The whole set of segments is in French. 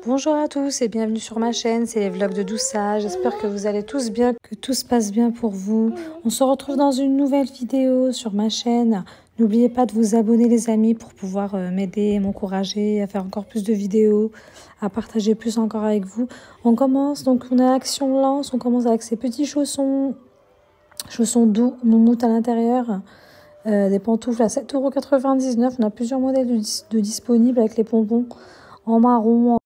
Bonjour à tous et bienvenue sur ma chaîne, c'est les vlogs de Doussa. J'espère que vous allez tous bien, que tout se passe bien pour vous. On se retrouve dans une nouvelle vidéo sur ma chaîne. N'oubliez pas de vous abonner les amis pour pouvoir m'aider, m'encourager à faire encore plus de vidéos, à partager plus encore avec vous. On commence, donc on a Action Lance, on commence avec ces petits chaussons doux, moumoute à l'intérieur. Des pantoufles à 7,99 €. On a plusieurs modèles de disponibles avec les pompons en marron,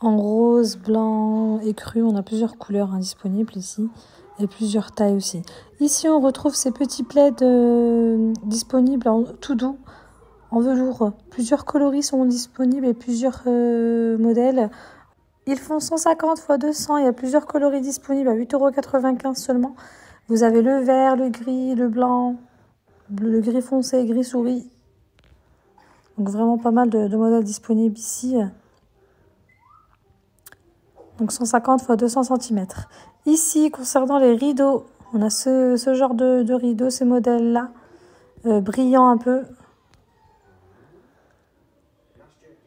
en rose, blanc et cru. On a plusieurs couleurs disponibles ici et plusieurs tailles aussi. Ici, on retrouve ces petits plaids disponibles tout doux, en velours. Plusieurs coloris sont disponibles et plusieurs modèles. Ils font 150 x 200. Il y a plusieurs coloris disponibles à 8,95 € seulement. Vous avez le vert, le gris, le blanc, le gris foncé, gris souris. Donc vraiment pas mal de modèles disponibles ici. Donc 150 x 200 cm. Ici, concernant les rideaux, on a ce genre de rideaux, ces modèles-là, brillants un peu.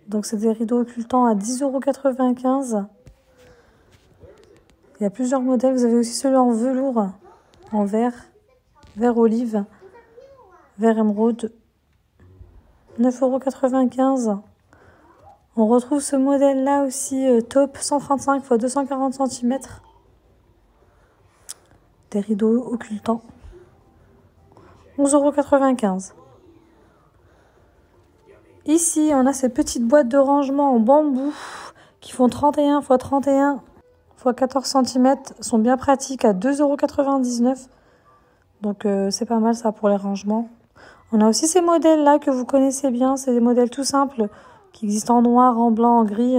Donc c'est des rideaux occultants à 10,95 €. Il y a plusieurs modèles. Vous avez aussi celui en velours, en vert olive, vert émeraude, 9,95 €. On retrouve ce modèle-là aussi, taupe 135 x 240 cm. Des rideaux occultants. 11,95 €. Ici, on a ces petites boîtes de rangement en bambou qui font 31 x 31 x 14 cm. Sont bien pratiques à 2,99 €. Donc c'est pas mal ça pour les rangements. On a aussi ces modèles-là que vous connaissez bien. C'est des modèles tout simples qui existent en noir, en blanc, en gris.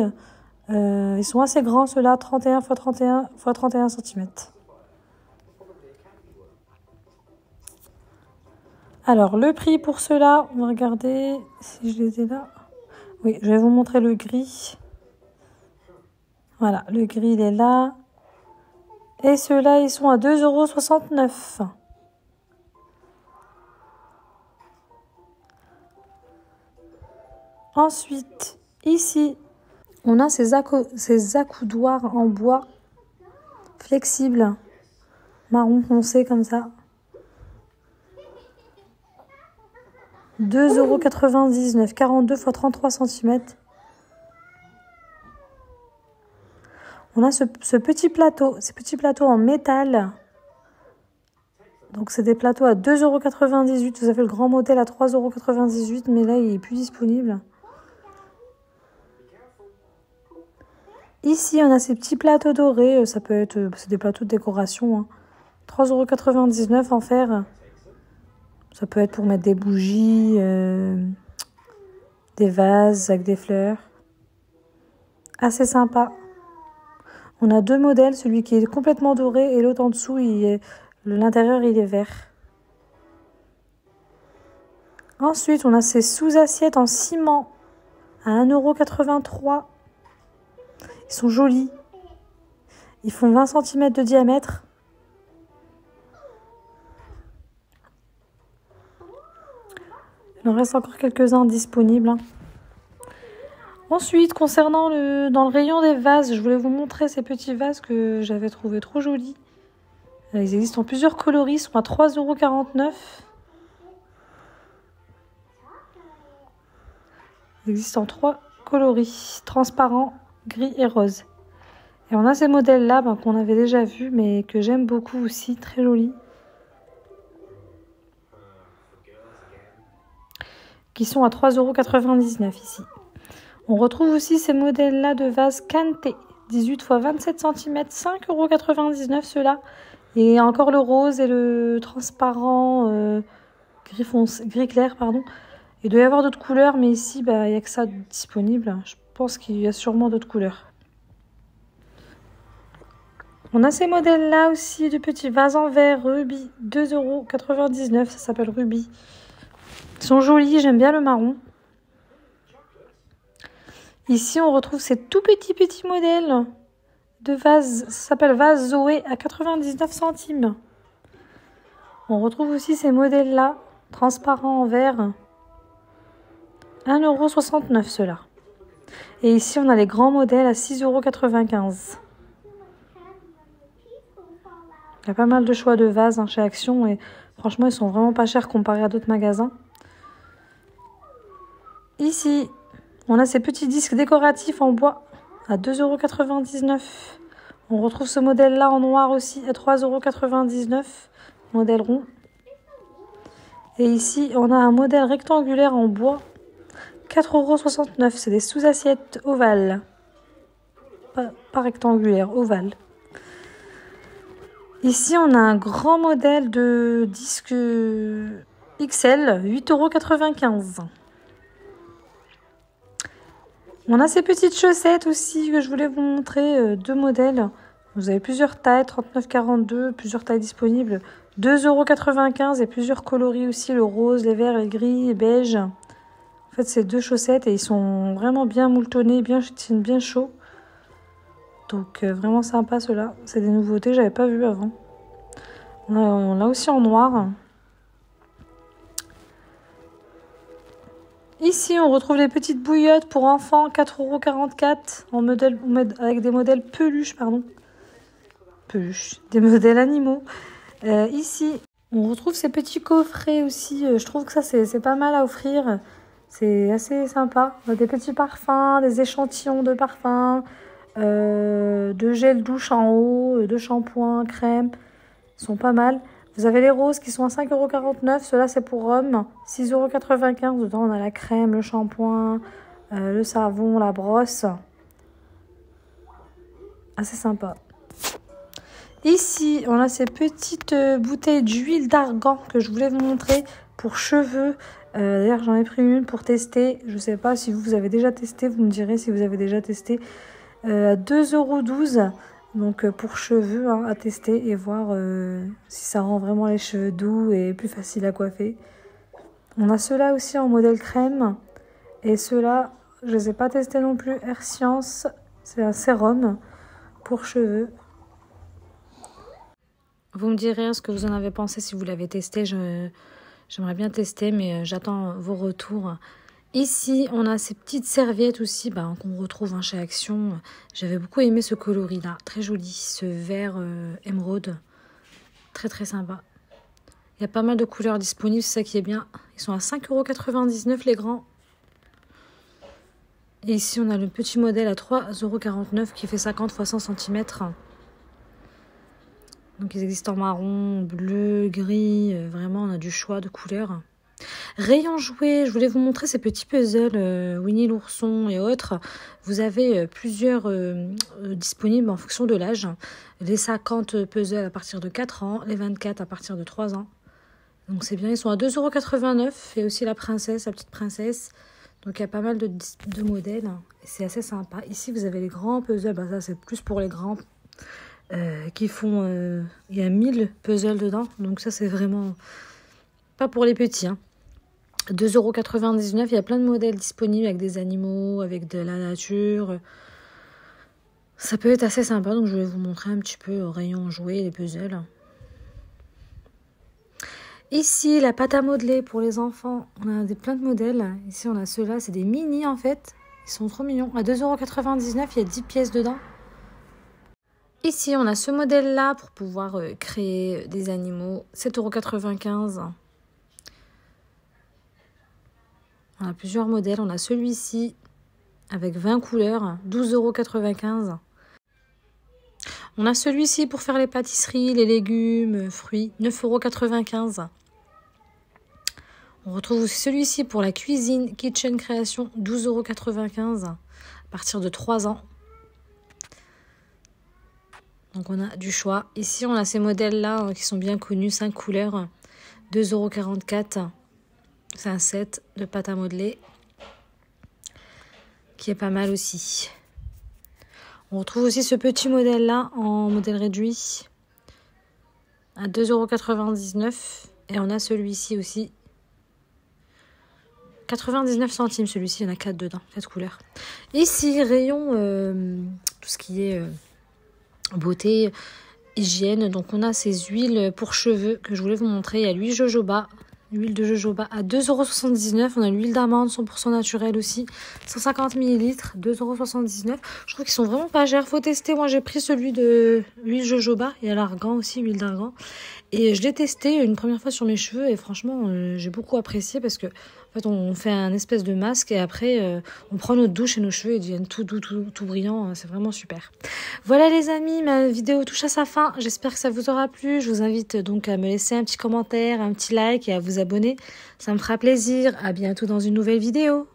Ils sont assez grands, ceux-là, 31 x 31 x 31 cm. Alors, le prix pour ceux-là, on va regarder si je les ai là. Oui, je vais vous montrer le gris. Voilà, le gris, il est là. Et ceux-là, ils sont à 2,69 €. Ensuite, ici, on a ces accoudoirs en bois flexibles, marron foncé comme ça. 2,99 €, 42 x 33 cm. On a ce petit plateau, ces petits plateaux en métal. Donc c'est des plateaux à 2,98 €. Vous avez le grand modèle à 3,98 €, mais là il est plus disponible. Ici, on a ces petits plateaux dorés. Ça peut être, c'est des plateaux de décoration. 3,99 € en fer. Ça peut être pour mettre des bougies, des vases avec des fleurs. Assez sympa. On a deux modèles, celui qui est complètement doré et l'autre en dessous, l'intérieur il est vert. Ensuite, on a ces sous-assiettes en ciment à 1,83 €. Ils sont jolis. Ils font 20 cm de diamètre. Il en reste encore quelques-uns disponibles. Ensuite, concernant dans le rayon des vases, je voulais vous montrer ces petits vases que j'avais trouvé trop jolis. Ils existent en plusieurs coloris, ils sont à 3,49 €. Ils existent en 3 coloris, transparent, gris et rose. Et on a ces modèles-là qu'on avait déjà vus, mais que j'aime beaucoup aussi, très jolis. Qui sont à 3,99 € ici. On retrouve aussi ces modèles-là de vases Canté, 18 x 27 cm, 5,99 € ceux-là. Et encore le rose et le transparent gris clair, pardon. Il doit y avoir d'autres couleurs, mais ici, il n'y a que ça disponible. Je pense qu'il y a sûrement d'autres couleurs. On a ces modèles-là aussi de petits vases en verre rubis, 2,99 €. Ça s'appelle Rubis. Ils sont jolis, j'aime bien le marron. Ici, on retrouve ces tout petits modèles de vases. Ça s'appelle vase Zoé à 99 centimes. On retrouve aussi ces modèles-là, transparents en verre. 1,69 € ceux-là. Et ici, on a les grands modèles à 6,95 €. Il y a pas mal de choix de vases chez Action et franchement, ils sont vraiment pas chers comparés à d'autres magasins. Ici, on a ces petits disques décoratifs en bois à 2,99 €. On retrouve ce modèle-là en noir aussi à 3,99 €, modèle rond. Et ici, on a un modèle rectangulaire en bois, 4,69 €. C'est des sous-assiettes ovales. Pas rectangulaire, ovale. Ici, on a un grand modèle de disque XL, 8,95 €. On a ces petites chaussettes aussi que je voulais vous montrer, deux modèles. Vous avez plusieurs tailles, 39-42, plusieurs tailles disponibles, 2,95 € et plusieurs coloris aussi, le rose, les verts, les gris, les beige. En fait, c'est deux chaussettes et ils sont vraiment bien moultonnés, bien chauds. Donc, vraiment sympa ceux-là. C'est des nouveautés que j'avais pas vues avant. On l'a aussi en noir. Ici, on retrouve les petites bouillottes pour enfants, 4,44 € avec des modèles peluches, des modèles animaux. Ici, on retrouve ces petits coffrets aussi. Je trouve que ça, c'est pas mal à offrir. C'est assez sympa. On a des petits parfums, des échantillons de parfums, de gel douche en haut, de shampoing, crème. Ils sont pas mal. Vous avez les roses qui sont à 5,49 €. Ceux-là, c'est pour hommes. 6,95 €. Dedans, on a la crème, le shampoing, le savon, la brosse. Assez sympa. Ici, on a ces petites bouteilles d'huile d'argan que je voulais vous montrer pour cheveux. D'ailleurs, j'en ai pris une pour tester. Je ne sais pas si vous avez déjà testé. Vous me direz si vous avez déjà testé. 2,12 €. Donc pour cheveux, à tester et voir si ça rend vraiment les cheveux doux et plus facile à coiffer. On a ceux-là aussi en modèle crème. Et ceux-là, je ne les ai pas testés non plus. Air Science, c'est un sérum pour cheveux. Vous me direz ce que vous en avez pensé si vous l'avez testé. J'aimerais bien tester, mais j'attends vos retours. Ici, on a ces petites serviettes aussi qu'on retrouve chez Action. J'avais beaucoup aimé ce coloris-là. Très joli, ce vert émeraude. Très, très sympa. Il y a pas mal de couleurs disponibles, c'est ça qui est bien. Ils sont à 5,99 € les grands. Et ici, on a le petit modèle à 3,49 € qui fait 50 x 100 cm. Donc, ils existent en marron, bleu, gris. Vraiment, on a du choix de couleurs. Rayon jouets, je voulais vous montrer ces petits puzzles Winnie l'ourson et autres. Vous avez plusieurs disponibles en fonction de l'âge. Les 50 puzzles à partir de 4 ans, les 24 à partir de 3 ans. Donc c'est bien, ils sont à 2,89 € et aussi la princesse, la petite princesse. Donc il y a pas mal de modèles et c'est assez sympa. Ici vous avez les grands puzzles, ça c'est plus pour les grands qui font... il y a 1000 puzzles dedans, donc ça c'est vraiment pas pour les petits. 2,99 €, il y a plein de modèles disponibles avec des animaux, avec de la nature. Ça peut être assez sympa, donc je vais vous montrer un petit peu au rayon jouets, les puzzles. Ici, la pâte à modeler pour les enfants, on a plein de modèles. Ici, on a ceux-là, c'est des mini en fait. Ils sont trop mignons. À 2,99 €, il y a 10 pièces dedans. Ici, on a ce modèle-là pour pouvoir créer des animaux, 7,95 €. On a plusieurs modèles. On a celui-ci avec 20 couleurs, 12,95 €. On a celui-ci pour faire les pâtisseries, les légumes, fruits, 9,95 €. On retrouve aussi celui-ci pour la cuisine, Kitchen Création, 12,95 € à partir de 3 ans. Donc on a du choix. Ici, on a ces modèles-là qui sont bien connus, 5 couleurs, 2,44 €. C'est un set de pâte à modeler qui est pas mal aussi. On retrouve aussi ce petit modèle-là en modèle réduit à 2,99 € et on a celui-ci aussi 99 centimes. Celui-ci, il y en a 4 dedans, 4 couleurs. Ici, rayon tout ce qui est beauté, hygiène. Donc on a ces huiles pour cheveux que je voulais vous montrer. Il y a l'huile jojoba L'huile de jojoba à 2,79 €. On a l'huile d'amande 100% naturelle aussi. 150 ml, 2,79 €. Je trouve qu'ils sont vraiment pas chers. Faut tester. Moi, j'ai pris celui de l'huile jojoba. Il y a l'argan aussi, huile d'argan. Et je l'ai testé une première fois sur mes cheveux. Et franchement, j'ai beaucoup apprécié parce que en fait, on fait un espèce de masque. Et après, on prend notre douche et nos cheveux ils deviennent tout doux, tout brillants. C'est vraiment super. Voilà les amis, ma vidéo touche à sa fin. J'espère que ça vous aura plu. Je vous invite donc à me laisser un petit commentaire, un petit like et à vous abonner. Ça me fera plaisir. À bientôt dans une nouvelle vidéo.